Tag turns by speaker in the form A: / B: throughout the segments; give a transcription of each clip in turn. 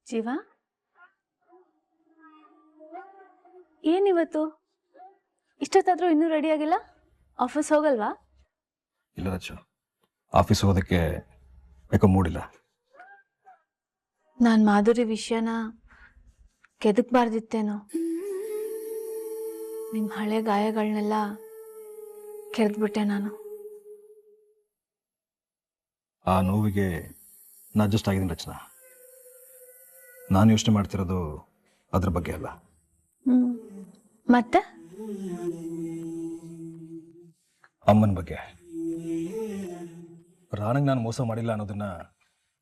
A: ಜೀವ, ಏನಿವತ್ತು ಇಷ್ಟೊತ್ತಾದ್ರೂ ಇನ್ನೂ ರೆಡಿ ಆಗಿಲ್ಲ? ಆಫೀಸ್ ಹೋಗಲ್ವಾ?
B: ಇಲ್ಲ ರಚ್ಚು, ಆಫೀಸ್ ಹೋಗೋದಕ್ಕೆ ಯಾಕೋ ಮೂಡಿಲ್ಲ.
A: ನಾನು ಮಾಧುರಿ ವಿಷಯನ ಕೆದಕ್ಬಾರ್ದಿತ್ತೇನೋ. ನಿಮ್ಮ ಹಳೆ ಗಾಯಗಳನ್ನೆಲ್ಲ ಕೆರೆದ್ಬಿಟ್ಟೆ ನಾನು.
B: ಆ ನೋವಿಗೆ ನಾ ಅಡ್ಜಸ್ಟ್ ಆಗಿದ್ದೀನಿ ರಚನಾ. ನಾನು ಯೋಚನೆ ಮಾಡ್ತಿರೋದು ಅದ್ರ ಬಗ್ಗೆ ಅಲ್ಲ.
A: ಮತ್ತೆ
B: ಅಮ್ಮನ ಬಗ್ಗೆ. ರಾಣಿಗೆ ನಾನು ಮೋಸ ಮಾಡಿಲ್ಲ ಅನ್ನೋದನ್ನ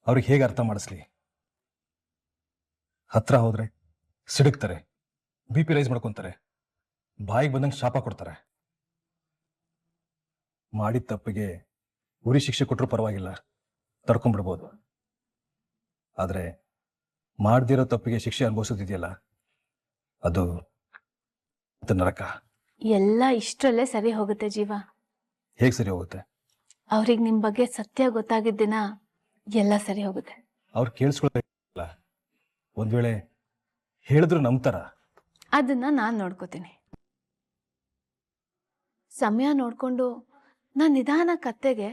B: ಅವ್ರಿಗೆ ಹೇಗೆ ಅರ್ಥ ಮಾಡಿಸ್ಲಿ? ಹತ್ರ ಹೋದ್ರೆ ಸಿಡುಕ್ತಾರೆ, BP ರೈಸ್ ಮಾಡ್ಕೊತಾರೆ, ಬಾಯಿಗೆ ಬಂದಂಗೆ ಶಾಪ ಕೊಡ್ತಾರೆ. ಮಾಡಿದ ತಪ್ಪಿಗೆ ಉರಿ ಶಿಕ್ಷೆ ಕೊಟ್ಟರು ಪರವಾಗಿಲ್ಲ, ತಡ್ಕೊಂಡ್ಬಿಡ್ಬೋದು. ಆದರೆ ಮಾಡ್ದಿರೋ ತಪ್ಪಿಗೆ ಶಿಕ್ಷೆ ಅನುಭವಿಸೋದಿದೆಯಲ್ಲ, ಅದು ನರಕ.
A: ಎಲ್ಲ ಇಷ್ಟರಲ್ಲೇ ಸರಿ ಹೋಗುತ್ತೆ ಜೀವ.
B: ಹೇಗೆ ಸರಿ ಹೋಗುತ್ತೆ?
A: ಅವ್ರಿಗೆ ನಿಮ್ಮ ಬಗ್ಗೆ ಸತ್ಯ ಗೊತ್ತಾಗಿದ್ದ ದಿನ ಎಲ್ಲ ಸರಿ ಹೋಗುತ್ತೆ.
B: ಅವ್ರು ಕೇಳಿಸ್ಕೊಳ್ಳಲ್ಲ, ಒಂದ್ ವೇಳೆ ಹೇಳಿದ್ರು ನಂಬ್ತಾರ?
A: ಅದನ್ನ ನಾನು ನೋಡ್ಕೋತೀನಿ. ಸಮಯ ನೋಡ್ಕೊಂಡು ನಾನು ನಿಧಾನ ಕತ್ತೆಗೆ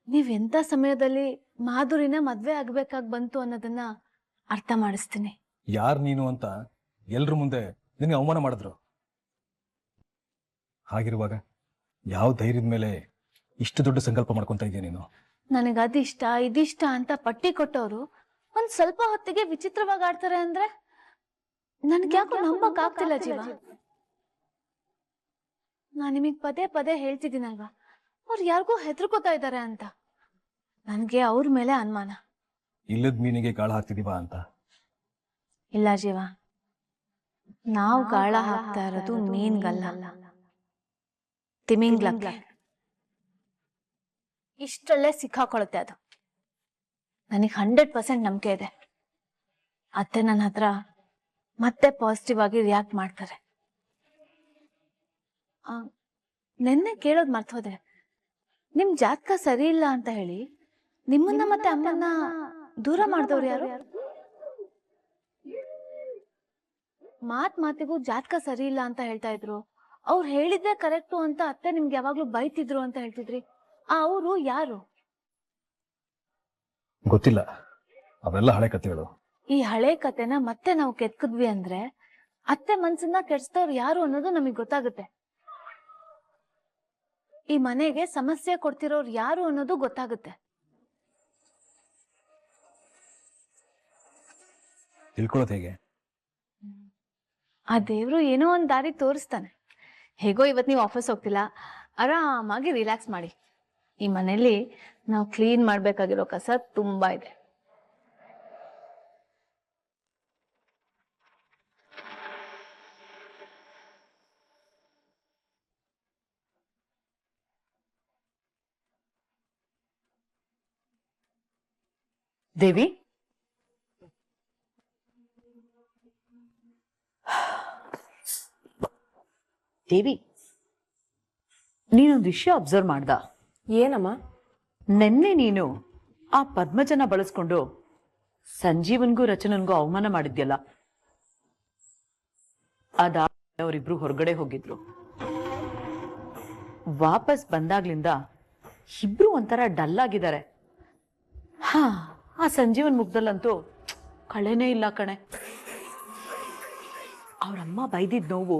A: ನೀವೆಂಥ ಸಮಯದಲ್ಲಿ ಮಾಧುರಿನ ಮದ್ವೆ ಆಗ್ಬೇಕಾಗಿ ಬಂತು ಅನ್ನೋದನ್ನ ಅರ್ಥ ಮಾಡಿಸ್ತೀನಿ.
B: ಯಾರು ನೀನು ಅಂತ ಎಲ್ರ ಮುಂದೆ ನಿನಗೆ ಅವಮಾನ ಮಾಡಿದ್ರು. ಹಾಗಿರುವಾಗ ಯಾವ ಧೈರ್ಯದ ಮೇಲೆ ಇಷ್ಟು ದೊಡ್ಡ ಸಂಕಲ್ಪ ಮಾಡ್ಕೊಂತ ಇದೀಯ ನೀನು?
A: ನನಗೆ ಅದಿಷ್ಟ ಇದಿಷ್ಟ ಅಂತ ಪಟ್ಟಿ ಕೊಟ್ಟವರು ಒಂದ್ ಸ್ವಲ್ಪ ಹೊತ್ತಿಗೆ ವಿಚಿತ್ರವಾಗಿ ಆಡ್ತಾರೆ ಅಂದ್ರೆ ನನ್ಗೆ ಯಾಕೋ ನಂಬಕ್ ಆಗ್ತಿಲ್ಲ ಜೀವ. ನಾನು ನಿಮಗ್ ಪದೇ ಪದೇ ಹೇಳ್ತಿದ್ದೀನಲ್ವಾ, ಅವ್ರು ಯಾರಿಗೂ ಹೆದರ್ಕೋತಾ ಇದ್ದಾರೆ ಅಂತ. ನನ್ಗೆ ಅವ್ರ ಮೇಲೆ ಅನುಮಾನ.
B: ಇಲ್ಲದ ಮೀನಿಗೆ ಗಾಳ ಹಾಕ್ತಿದೀವ ಅಂತ?
A: ಇಲ್ಲ ಜೀವ, ನಾವು ಗಾಳ ಹಾಕ್ತಾ ಇರೋದು ಮೀನ್ಗಲ್ಲ, ತಿಮಿಂಗ್ಲಕ್ಕೆ. ಇಷ್ಟರಲ್ಲೇ ಸಿಕ್ಕಾಕೊಳುತ್ತೆ ಅದು. ನನಗೆ 100% ನಂಬಿಕೆ ಇದೆ. ಅತ್ತೆ ನನ್ನ ಹತ್ರ ಮತ್ತೆ ಪಾಸಿಟಿವ್ ಆಗಿ ರಿಯಾಕ್ಟ್ ಮಾಡ್ತಾರೆ. ನೆನ್ನೆ ಕೇಳೋದು ಮರ್ತೋದೆ, ನಿಮ್ ಜಾತಕ ಸರಿ ಇಲ್ಲ ಅಂತ ಹೇಳಿ ನಿಮ್ಮನ್ನ ಮತ್ತೆ ಅಮ್ಮನ್ನ ದೂರ ಮಾಡಿದವ್ರು ಯಾರು? ಮಾತಿಗೂ ಜಾತಕ ಸರಿ ಇಲ್ಲ ಅಂತ ಹೇಳ್ತಾ ಇದ್ರು. ಅವ್ರು ಹೇಳಿದ್ದೆ ಕರೆಕ್ಟು ಅಂತ ಅತ್ತೆ ನಿಮ್ಗೆ ಯಾವಾಗ್ಲೂ ಬೈತಿದ್ರು ಅಂತ ಹೇಳ್ತಿದ್ರಿ. ಅವರು ಯಾರು?
B: ಗೊತ್ತಿಲ್ಲ, ಅವೆಲ್ಲ ಹಳೆ ಕಥೆಗಳು.
A: ಈ ಹಳೆ ಕತೆನ ಮತ್ತೆ ನಾವು ಕೆತ್ಕಿದ್ವಿ ಅಂದ್ರೆ ಅತ್ತೆ ಮನ್ಸನ್ನ ಕೆಡ್ಸ್ತವ್ರು ಯಾರು ಅನ್ನೋದು ನಮಗ್ ಗೊತ್ತಾಗುತ್ತೆ. ಈ ಮನೆಗೆ ಸಮಸ್ಯೆ ಕೊಡ್ತಿರೋರು ಯಾರು ಅನ್ನೋದು ಗೊತ್ತಾಗುತ್ತೆ.
B: ತಿಳ್ಕೊಳ್ಳೋದು ಹೇಗೆ?
A: ಆ ದೇವ್ರು ಏನೋ ಒಂದ್ ದಾರಿ ತೋರಿಸ್ತಾನೆ. ಹೇಗೋ ಇವತ್ ನೀವು ಆಫೀಸ್ ಹೋಗ್ತಿಲ್ಲ, ಆರಾಮಾಗಿ ರಿಲ್ಯಾಕ್ಸ್ ಮಾಡಿ. ಈ ಮನೇಲಿ ನಾವು ಕ್ಲೀನ್ ಮಾಡ್ಬೇಕಾಗಿರೋ ಕಸ ತುಂಬಾ ಇದೆ.
C: ದೇವಿ, ದೇವಿ, ನೀನೊಂದು ವಿಷಯ ಅಬ್ಸರ್ವ್ ಮಾಡ್ದ?
D: ಏನಮ್ಮ?
C: ನೆನ್ನೆ ನೀನು ಆ ಪದ್ಮಜನ ಬಳಸ್ಕೊಂಡು ಸಂಜೀವನ್ಗೂ ರಚನನ್ಗೂ ಅವಮಾನ ಮಾಡಿದ್ಯಲ್ಲ, ಅದಾದ ಅವರಿಬ್ರು ಹೊರಗಡೆ ಹೋಗಿದ್ರು. ವಾಪಸ್ ಬಂದಾಗ್ಲಿಂದ ಇಬ್ರು ಒಂಥರ ಡಲ್ ಆಗಿದ್ದಾರೆ. ಆ ಸಂಜೀವನ್ ಮುಖದಲ್ಲಂತೂ ಕಳೆನೇ ಇಲ್ಲ ಕಣೆ. ಅವ್ರಮ್ಮ ಬೈದಿದ್ ನೋವು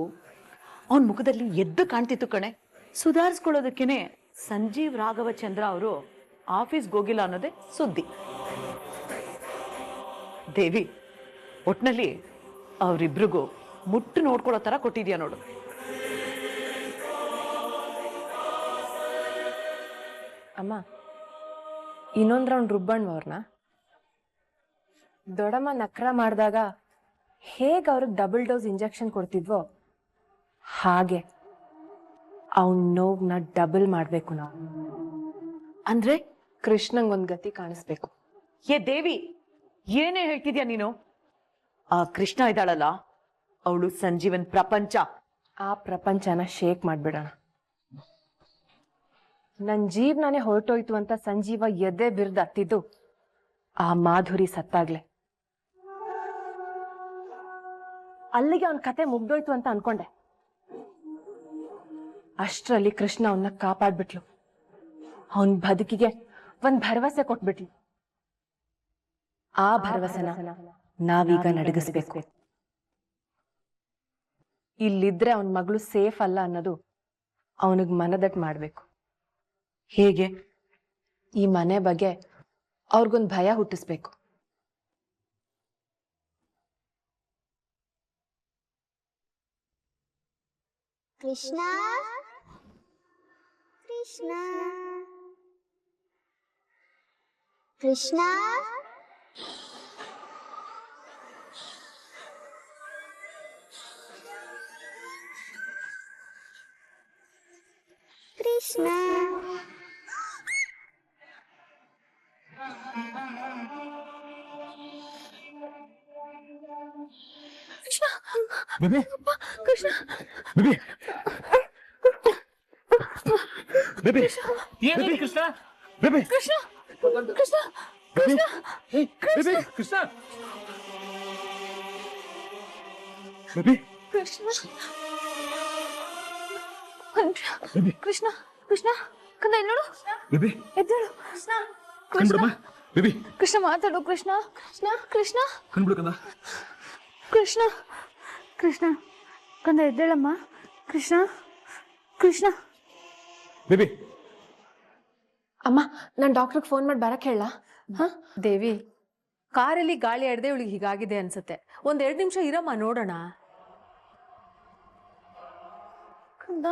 C: ಅವನ ಮುಖದಲ್ಲಿ ಎದ್ದು ಕಾಣ್ತಿತ್ತು ಕಣೆ. ಸುಧಾರಿಸ್ಕೊಳ್ಳೋದಕ್ಕೇನೆ ಸಂಜೀವ್ ರಾಘವಚಂದ್ರ ಅವರು ಆಫೀಸ್ಗೆ ಹೋಗಿಲ್ಲ ಅನ್ನೋದೇ ಸುದ್ದಿ. ದೇವಿ, ಒಟ್ನಲ್ಲಿ ಅವರಿಬ್ರಿಗೂ ಮುಟ್ಟು ನೋಡ್ಕೊಳ್ಳೋ ತರ ಕೊಟ್ಟಿದ್ಯಾ ನೋಡು.
D: ಅಮ್ಮ, ಇನ್ನೊಂದ್ ರೌಂಡ್ ರುಬ್ಬಣ್ಣ. ದೊಡ್ಡಮ್ಮ ನಕ್ರ ಮಾಡಿದಾಗ ಹೇಗೆ ಅವ್ರಿಗೆ ಡಬಲ್ ಡೋಸ್ ಇಂಜೆಕ್ಷನ್ ಕೊಡ್ತಿದ್ವೋ ಹಾಗೆ ಅವನ್ ನೋವ್ನ ಡಬಲ್ ಮಾಡ್ಬೇಕು ನಾವು.
C: ಅಂದ್ರೆ
D: ಕೃಷ್ಣಂಗೊಂದ್ ಗತಿ ಕಾಣಿಸ್ಬೇಕು.
C: ಏ ದೇವಿ, ಏನೇ ಹೇಳ್ತಿದ್ಯಾ ನೀನು? ಆ ಕೃಷ್ಣ ಇದ್ದಾಳಲ್ಲ, ಅವಳು ಸಂಜೀವನ್ ಪ್ರಪಂಚ.
D: ಆ ಪ್ರಪಂಚನ ಶೇಕ್ ಮಾಡ್ಬಿಡೋಣ. ನನ್ ಜೀವನಾನೇ ಹೊರಟೋಯ್ತು ಅಂತ ಸಂಜೀವ ಎದೆ ಬಿರ್ದು ಹತ್ತಿದ್ದು ಆ ಮಾಧುರಿ ಸತ್ತಾಗ್ಲೆ. ಅಲ್ಲಿಗೆ ಅವನ ಕತೆ ಮುಗ್ದೋಯ್ತು ಅಂತ ಅನ್ಕೊಂಡೆ. ಅಷ್ಟ್ರಲ್ಲಿ ಕೃಷ್ಣ ಅವನ್ನ ಕಾಪಾಡ್ಬಿಟ್ಲು. ಅವನ್ ಬದುಕಿಗೆ ಒಂದ್ ಭರವಸೆ ಕೊಟ್ಬಿಟ್ಲು. ಆ ಭರವಸೆನ ನಾವೀಗ ನಡಗಿಸ್ಬೇಕು. ಇಲ್ಲಿದ್ರೆ ಅವನ್ ಮಗಳು ಸೇಫ್ ಅಲ್ಲ ಅನ್ನೋದು ಅವನಿಗೆ ಮನದಟ್ಟು ಮಾಡ್ಬೇಕು.
C: ಹೇಗೆ?
D: ಈ ಮನೆ ಬಗ್ಗೆ ಅವ್ರಿಗೊಂದು ಭಯ ಹುಟ್ಟಿಸ್ಬೇಕು.
E: Krishna Krishna Krishna Krishna
B: baby
A: Krishna
B: baby baby
F: ಏನಾಯ್ತು Krishna?
B: Baby
A: Krishna Krishna
B: baby baby
F: Krishna
B: baby
A: Krishna Krishna Krishna ಕಂದ ಇಲ್ಲಿ ನೋಡು.
B: ಬೇಬಿ
A: ಎದ್ದೇಳು ಕೃಷ್ಣ
B: ಕಣ್ಬಿಡಮ್ಮ ಬೇಬಿ
A: ಕೃಷ್ಣ ಮಾತಾಡು. ಕೃಷ್ಣ ಕೃಷ್ಣ ಕೃಷ್ಣ
B: ಕಣ್ಬಿಡು ಕಂದ.
A: ಕೃಷ್ಣ ಕೃಷ್ಣ ಕಂದ ಎದ್ದೇಳಮ್ಮ. ಕೃಷ್ಣ ಕೃಷ್ಣ
B: ಬೇಬಿ
D: ಅಮ್ಮ, ನಾನು ಡಾಕ್ಟರ್ಗೆ ಫೋನ್ ಮಾಡಿ ಬರಕ್ ಹೇಳ.
G: ದೇವಿ, ಕಾರಲ್ಲಿ ಗಾಳಿ ಆಡದೆ ಇವಳಿಗೆ ಹೀಗಾಗಿದೆ ಅನ್ಸುತ್ತೆ. ಒಂದ್ 2 ನಿಮಿಷ ಇರಮ್ಮ, ನೋಡೋಣ.
A: ಕಂದ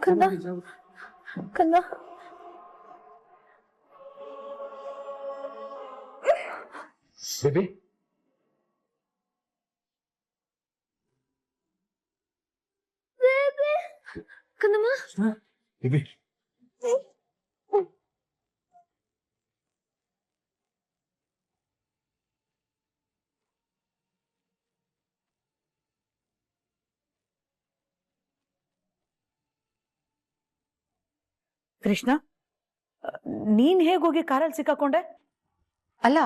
A: ಕಂದ ಕಂದ
B: ಬೇಬಿ
A: ಕಂದಮ್ಮ
B: ಬೇಬಿ
C: ಕೃಷ್ಣ, ನೀನ್ ಹೇಗೋಗಿ ಕಾರಲ್ಲಿ ಸಿಕ್ಕಾಕೊಂಡೆ?
G: ಅಲ್ಲ,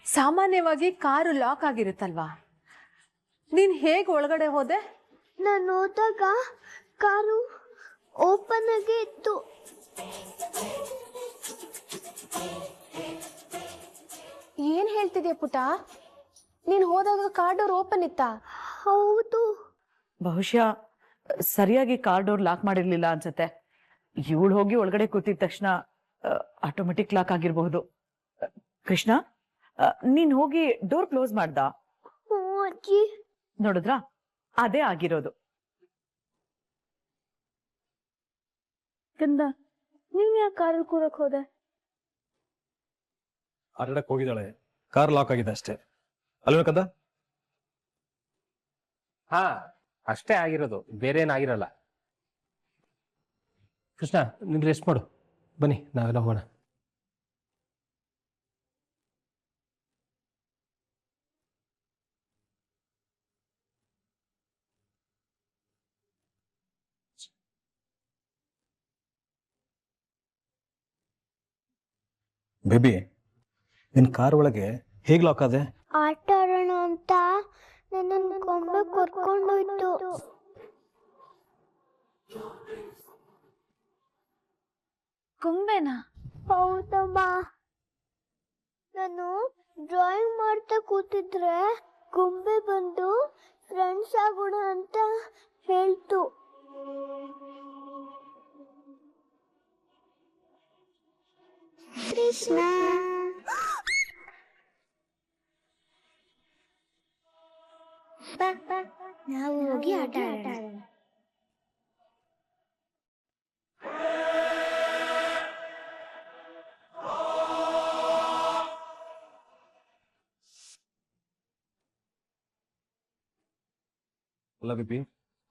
G: ಸಾಮಾನ್ಯವಾಗಿ ಕಾರು ಲಾಕ್ ಆಗಿರುತ್ತಲ್ವಾ, ನೀನ್ ಹೇಗ್ ಒಳಗಡೆ ಹೋದೆ?
E: ನಾನು ಹೋದಾಗ ಕಾರು ಓಪನ್ ಆಗೇ ಇತ್ತು.
D: ಏನ್ ಹೇಳ್ತಿದ್ಯಾ ಪುಟ? ನೀನ್ ಹೋದಾಗ ಕಾರ್ ಡೋರ್ ಓಪನ್ ಇತ್ತಾ?
E: ಹೌದು.
C: ಬಹುಶಃ ಸರಿಯಾಗಿ ಕಾರ್ ಡೋರ್ ಲಾಕ್ ಮಾಡಿರ್ಲಿಲ್ಲ ಅನ್ಸತ್ತೆ. ಇವಳು ಹೋಗಿ ಒಳಗಡೆ ಕೂತಿದ ತಕ್ಷಣ ಆಟೋಮೆಟಿಕ್ ಲಾಕ್ ಆಗಿರಬಹುದು. ಕೃಷ್ಣ, ನೀನ್ ಹೋಗಿ ಡೋರ್ ಕ್ಲೋಸ್ ಮಾಡ್ದ?
E: ಹ್ಞೂ ಅಜ್ಜಿ.
C: ನೋಡಿದ್ರಾ, ಅದೇ ಆಗಿರೋದು.
A: ಕಂದ ನೀನ್ ಯಾಕೆ ಕಾರಲ್ಲಿ ಕೂರಕ್ ಹೋದೆ?
B: ಆಟಾಡಕ್ ಹೋಗಿದ್ದಾಳೆ, ಕಾರ್ ಲಾಕ್ ಆಗಿದೆ ಅಷ್ಟೇ ಅಲ್ವೇ ಕಂದ?
F: ಹಾ, ಅಷ್ಟೇ ಆಗಿರೋದು, ಬೇರೆ ಏನಾಗಿರಲ್ಲ. ಕೃಷ್ಣ, ನೀನ್ ರೆಸ್ಟ್ ಮಾಡು, ಬನ್ನಿ ನಾವೆಲ್ಲ ಹೋಗೋಣ.
B: ಬೇಬಿ, ನಿನ್ ಕಾರ್ ಒಳಗೆ ಹೇಗ್ ಲಾಕ್ ಆದೆ?
E: ಆಟ ಆಡೋಣ ಅಂತ ನನ್ನನ್ನು ಕೊಂಬೆ ಕರ್ಕೊಂಡೋಯ್ತು.
A: ಗೊಂಬೆನಾ?
E: ಹೌದಮ್ಮ. ನಾನು ಡ್ರಾಯಿಂಗ್ ಮಾಡ್ತಾ ಕೂತಿದ್ರೆ ಗೊಂಬೆ ಬಂದು ಫ್ರೆಂಡ್ಸ್ ಆಗೋಣ ಅಂತ ಹೇಳ್ತು. ಕೃಷ್ಣ ಬಾ, ಬಾ, ನಾವು ಹೋಗಿ ಆಟ ಆಡೋಣ.
B: ಅಲ್ಲ ಬೇಬಿ,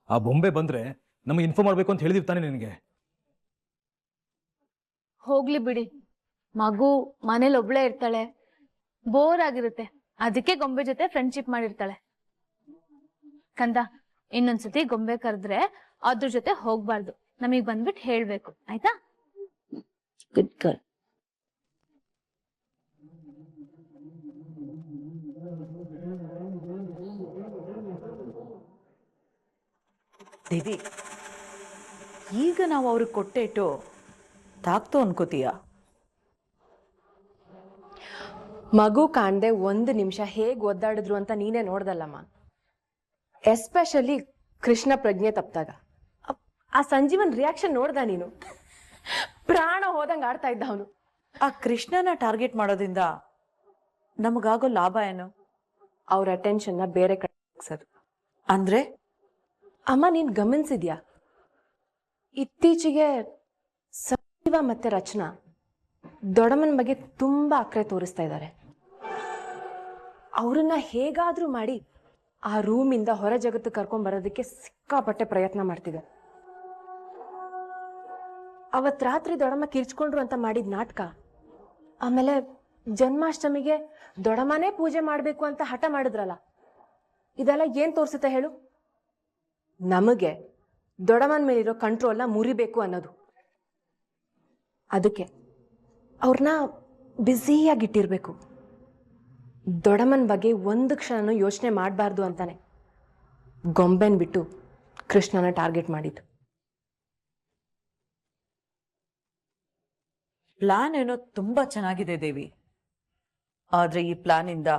B: ಆ ಬೊಂಬೆ ಬಂದ್ರೆ ನಮಗೆ ಇನ್ಫಾರ್ಮ್ ಮಾಡ್ಬೇಕು ಅಂತ ಹೇಳಿದಿರ್ತಾನೆ ನಿನಗೆ.
A: ಹೋಗ್ಲಿ ಬಿಡಿ, ಮಗು ಮನೇಲಿ ಒಬ್ಳೇ ಇರ್ತಾಳೆ, ಬೋರ್ ಆಗಿರುತ್ತೆ, ಅದಕ್ಕೆ ಗೊಂಬೆ ಜೊತೆ ಫ್ರೆಂಡ್ಶಿಪ್ ಮಾಡಿರ್ತಾಳೆ. ಕಂದ, ಇನ್ನೊಂದ್ಸತಿ ಗೊಂಬೆ ಕರೆದ್ರೆ ಅದ್ರ ಜೊತೆ ಹೋಗ್ಬಾರ್ದು, ನಮಗ್ ಬಂದ್ಬಿಟ್ಟು ಹೇಳ್ಬೇಕು, ಆಯ್ತಾ?
C: Good girl. ದೇವಿ, ಈಗ ನಾವು ಅವ್ರಿಗೆ ಕೊಟ್ಟೇಟು ತಾಕ್ತು ಅನ್ಕೋತೀಯ?
D: ಮಗು ಕಾಣ್ದೆ 1 ನಿಮಿಷ ಹೇಗೆ ಒದ್ದಾಡಿದ್ರು ಅಂತ ನೀನೇ ನೋಡ್ದಲ್ಲಮ್ಮ. ಎಸ್ಪೆಷಲಿ ಕೃಷ್ಣ ಪ್ರಜ್ಞೆ ತಪ್ಪಿದಾಗ ಆ ಸಂಜೀವನ್ ರಿಯಾಕ್ಷನ್ ನೋಡ್ದ ನೀನು? ಪ್ರಾಣ ಹೋದಂಗೆ ಆಡ್ತಾ ಇದ್ದ ಅವನು.
C: ಆ ಕೃಷ್ಣನ ಟಾರ್ಗೆಟ್ ಮಾಡೋದ್ರಿಂದ ನಮಗಾಗೋ ಲಾಭ ಏನು?
D: ಅವ್ರ ಅಟೆನ್ಷನ್ನ ಬೇರೆ ಕಡೆ ಸರ್.
C: ಅಂದ್ರೆ
D: ಅಮ್ಮ, ನೀನ್ ಗಮನಿಸಿದ್ಯಾ ಇತ್ತೀಚೆಗೆ ಸಂಜೀವ ಮತ್ತೆ ರಚನಾ ದೊಡಮನ್ ಬಗ್ಗೆ ತುಂಬಾ ಅಕ್ರೆ ತೋರಿಸ್ತಾ ಇದ್ದಾರೆ. ಅವ್ರನ್ನ ಹೇಗಾದ್ರೂ ಮಾಡಿ ಆ ರೂಮಿಂದ ಹೊರ ಜಗತ್ತು ಕರ್ಕೊಂಡ್ ಬರೋದಕ್ಕೆ ಸಿಕ್ಕಾಪಟ್ಟೆ ಪ್ರಯತ್ನ ಮಾಡ್ತಿದ್ದಾರೆ. ಅವತ್ ರಾತ್ರಿ ದೊಡಮ್ಮ ಕಿರ್ಚ್ಕೊಂಡ್ರು ಅಂತ ಮಾಡಿದ ನಾಟಕ, ಆಮೇಲೆ ಜನ್ಮಾಷ್ಟಮಿಗೆ ದೊಡಮ್ಮನೇ ಪೂಜೆ ಮಾಡ್ಬೇಕು ಅಂತ ಹಠ ಮಾಡಿದ್ರಲ್ಲ, ಇದೆಲ್ಲ ಏನ್ ತೋರಿಸುತ್ತೆ ಹೇಳು? ನಮಗೆ ದೊಡಮನ್ ಮೇಲಿರೋ ಕಂಟ್ರೋಲ್ನ ಮುರಿಬೇಕು ಅನ್ನೋದು. ಅದಕ್ಕೆ ಅವ್ರನ್ನ ಬ್ಯುಸಿಯಾಗಿಟ್ಟಿರ್ಬೇಕು. ದೊಡಮನ್ ಬಗ್ಗೆ 1 ಕ್ಷಣನೂ ಯೋಚನೆ ಮಾಡಬಾರ್ದು ಅಂತಾನೆ ಗೊಂಬೆನ್ ಬಿಟ್ಟು ಕೃಷ್ಣನ ಟಾರ್ಗೆಟ್ ಮಾಡಿದ್ದು.
C: ಪ್ಲಾನ್ ಏನೋ ತುಂಬಾ ಚೆನ್ನಾಗಿದೆ ದೇವಿ, ಆದ್ರೆ ಈ ಪ್ಲಾನಿಂದ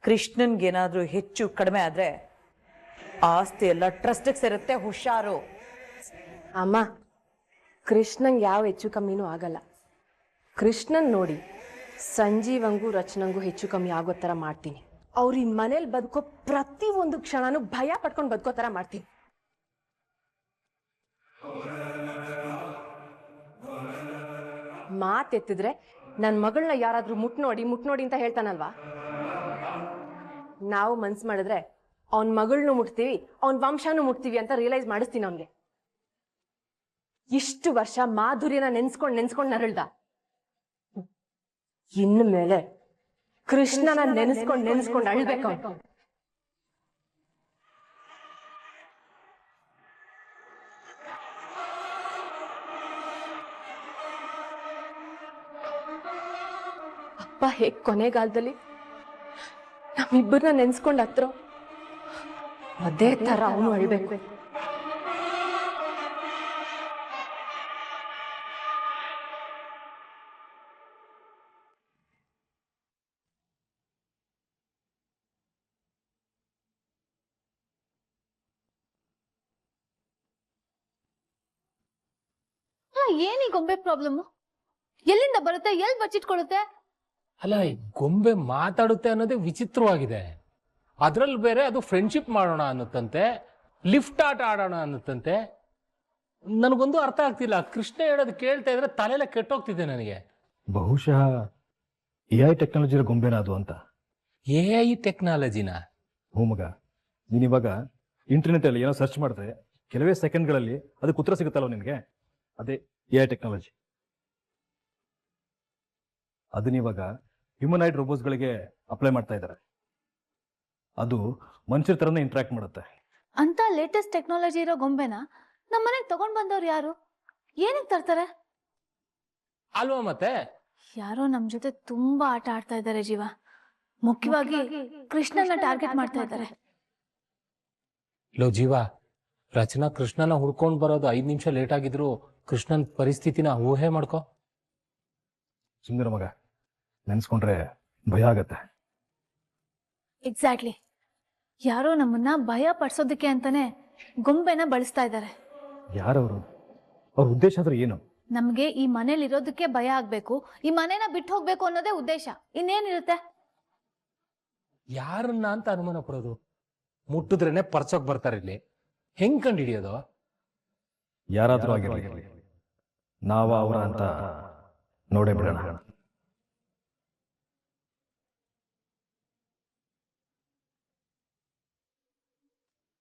C: ಕೃಷ್ಣನ್ಗೇನಾದ್ರೂ ಹೆಚ್ಚು ಕಡಿಮೆ ಆದ್ರೆ ಆಸ್ತಿ ಎಲ್ಲ ಟ್ರಸ್ಟಿಗೆ ಸೇರುತ್ತೆ, ಹುಷಾರು.
D: ಅಮ್ಮ, ಕೃಷ್ಣಂಗೆ ಯಾವ ಹೆಚ್ಚು ಕಮ್ಮಿನೂ ಆಗಲ್ಲ. ಕೃಷ್ಣನ್ ನೋಡಿ ಸಂಜೀವಂಗೂ ರಚನಂಗೂ ಹೆಚ್ಚು ಕಮ್ಮಿ ಆಗೋ ಥರ ಮಾಡ್ತೀನಿ. ಅವ್ರು ಈ ಮನೇಲಿ ಬದುಕೋ ಪ್ರತಿ ಒಂದು ಕ್ಷಣನೂ ಭಯ ಪಟ್ಕೊಂಡು ಬದುಕೋ ಥರ ಮಾಡ್ತೀನಿ. ಮಾತೆತ್ತಿದ್ರೆ ನನ್ನ ಮಗಳನ್ನ ಯಾರಾದ್ರೂ ಮುಟ್ ನೋಡಿ ಅಂತ ಹೇಳ್ತಾನಲ್ವಾ, ನಾವು ಮನ್ಸು ಮಾಡಿದ್ರೆ ಅವನ ಮಗಳನ್ನೂ ಮುಟ್ತೀವಿ, ಅವನ ವಂಶನೂ ಮುಟ್ತೀವಿ ಅಂತ ರಿಯಲೈಸ್ ಮಾಡಿಸ್ತೀನಿ ಅವನಿಗೆ. ಇಷ್ಟು ವರ್ಷ ಮಾಧುರ್ಯನ ನೆನ್ಸ್ಕೊಂಡ್ ನರಳ್ದ. ಇನ್ನು ಮೇಲೆ ಕೃಷ್ಣನ ನೆನ್ಸ್ಕೊಂಡ್ ಅಳ್ಬೇಕು. ಅಪ್ಪ ಹೇಗ್ ಕೊನೆಗಾಲದಲ್ಲಿ ನಮ್ಮಿಬ್ಬರನ್ನ ನೆನ್ಸ್ಕೊಂಡ್ ಹತ್ರ ಅದೇ ತರ ಅವನು ಅಳ್ಬೇಕು.
A: ಏನಿ ಗೊಂಬೆ ಪ್ರಾಬ್ಲಮ್? ಎಲ್ಲಿಂದ ಬರುತ್ತೆ? ಎಲ್ಲಿ ಬಚ್ಚಿಟ್ಕೊಳ್ಳುತ್ತೆ?
F: ಅಲ್ಲ, ಈ ಗೊಂಬೆ ಮಾತಾಡುತ್ತೆ ಅನ್ನೋದೇ ವಿಚಿತ್ರವಾಗಿದೆ. ಅದ್ರಲ್ಲಿ ಬೇರೆ ಅದು ಫ್ರೆಂಡ್ಶಿಪ್ ಮಾಡೋಣ ಅನ್ನುತ್ತಂತೆ, ಲಿಫ್ಟ್ ಆಟ ಆಡೋಣ ಅನ್ನುತ್ತಂತೆ. ನನಗೊಂದು ಅರ್ಥ ಆಗ್ತಿಲ್ಲ. ಕೃಷ್ಣ ಹೇಳೋದು ಕೇಳ್ತಾ ಇದ್ರೆ ತಲೆಲ್ಲ ಕೆಟ್ಟೋಗ್ತಿದೆ ನನಗೆ.
B: ಬಹುಶಃ AI ಟೆಕ್ನಾಲಜಿ ಗೊಂಬೆನ ಅದು ಅಂತ.
F: AI ಟೆಕ್ನಾಲಜಿನ?
B: ಹ್ಞೂ ಮಗ, ನೀನಿವಾಗ ಇಂಟರ್ನೆಟ್ಟಲ್ಲಿ ಏನೋ ಸರ್ಚ್ ಮಾಡಿದ್ರೆ ಕೆಲವೇ ಸೆಕೆಂಡ್ಗಳಲ್ಲಿ ಅದಕ್ಕೆ ಉತ್ತರ ಸಿಗುತ್ತಲ್ವ ನಿನಗೆ, ಅದೇ AI ಟೆಕ್ನಾಲಜಿ. ಅದನ್ನಿವಾಗ ಹ್ಯೂಮನಾಯ್ಡ್ ರೋಬೋಟ್ಸ್ಗಳಿಗೆ ಅಪ್ಲೈ ಮಾಡ್ತಾ ಇದ್ದಾರೆ. ಅದು ಮನುಷ್ಯರ ಥರನೇ ಇಂಟ್ರಾಕ್ಟ್ ಮಾಡುತ್ತೆ.
A: ಅಂತ ಲೇಟೆಸ್ಟ್ ಟೆಕ್ನಾಲಜಿ ಇರೋ ಗೊಂಬೆನ ನಮ್ಮ ಮನೆಗೆ ತಗೊಂಡ್ ಬಂದವ್ರು ಯಾರು? ಏನಕ್ಕೆ ತರ್ತಾರೆ
F: ಅಲ್ವಾ? ಮತ್ತೆ
A: ಯಾರೋ ನಮ್ ಜೊತೆ ತುಂಬಾ ಆಟ ಆಡ್ತಾ ಇದ್ದಾರೆ ಜೀವ. ಮುಖ್ಯವಾಗಿ ಕೃಷ್ಣನ ಟಾರ್ಗೆಟ್ ಮಾಡ್ತಾ ಇದ್ದಾರೆ.
F: ಲೋ ಜೀವ, ರಚನಾ ಕೃಷ್ಣನ ಹುಡ್ಕೊಂಡ್ ಬರೋದು 5 ನಿಮಿಷ ಲೇಟ್ ಆಗಿದ್ರು ಕೃಷ್ಣನ್ ಪರಿಸ್ಥಿತಿನ ಊಹೆ ಮಾಡ್ಕೊ.
B: ಸುಂದರ ಮಗ, ನೆನ್ಸ್ಕೊಂಡ್ರೆ ಭಯ ಆಗತ್ತೆ.
A: ಎಕ್ಸಾಕ್ಟ್ಲಿ. ಯಾರೋ ನಮ್ಮನ್ನ ಭಯ ಪಡಿಸೋದಕ್ಕೆ ಅಂತಾನೆ ಗೊಂಬೆನ ಬಳಸ್ತಾ ಇದ್ದಾರೆ.
B: ಯಾರವರು? ಅವ್ರ ಉದ್ದೇಶ ಆದ್ರೆ ಏನು?
A: ನಮ್ಗೆ ಈ ಮನೇಲಿ ಇರೋದಕ್ಕೆ ಭಯ ಆಗ್ಬೇಕು, ಈ ಮನೇನ ಬಿಟ್ಟು ಹೋಗ್ಬೇಕು ಅನ್ನೋದೇ ಉದ್ದೇಶ. ಇನ್ನೇನಿರುತ್ತೆ?
F: ಯಾರನ್ನ ಅಂತ ಅನುಮಾನ ಪಡೋದು? ಮುಟ್ಟಿದ್ರೇನೆ ಪರ್ಚೋಕ್ ಬರ್ತಾರೆ. ಇಲ್ಲಿ ಹೆಂಗ್ ಕಂಡು ಹಿಡಿಯೋದು?
B: ಯಾರಾದ್ರೂ ಆಗಿರಲಿ, ನಾವ ಅವರ ಅಂತ ನೋಡೇ ಬಿಡೋಣ.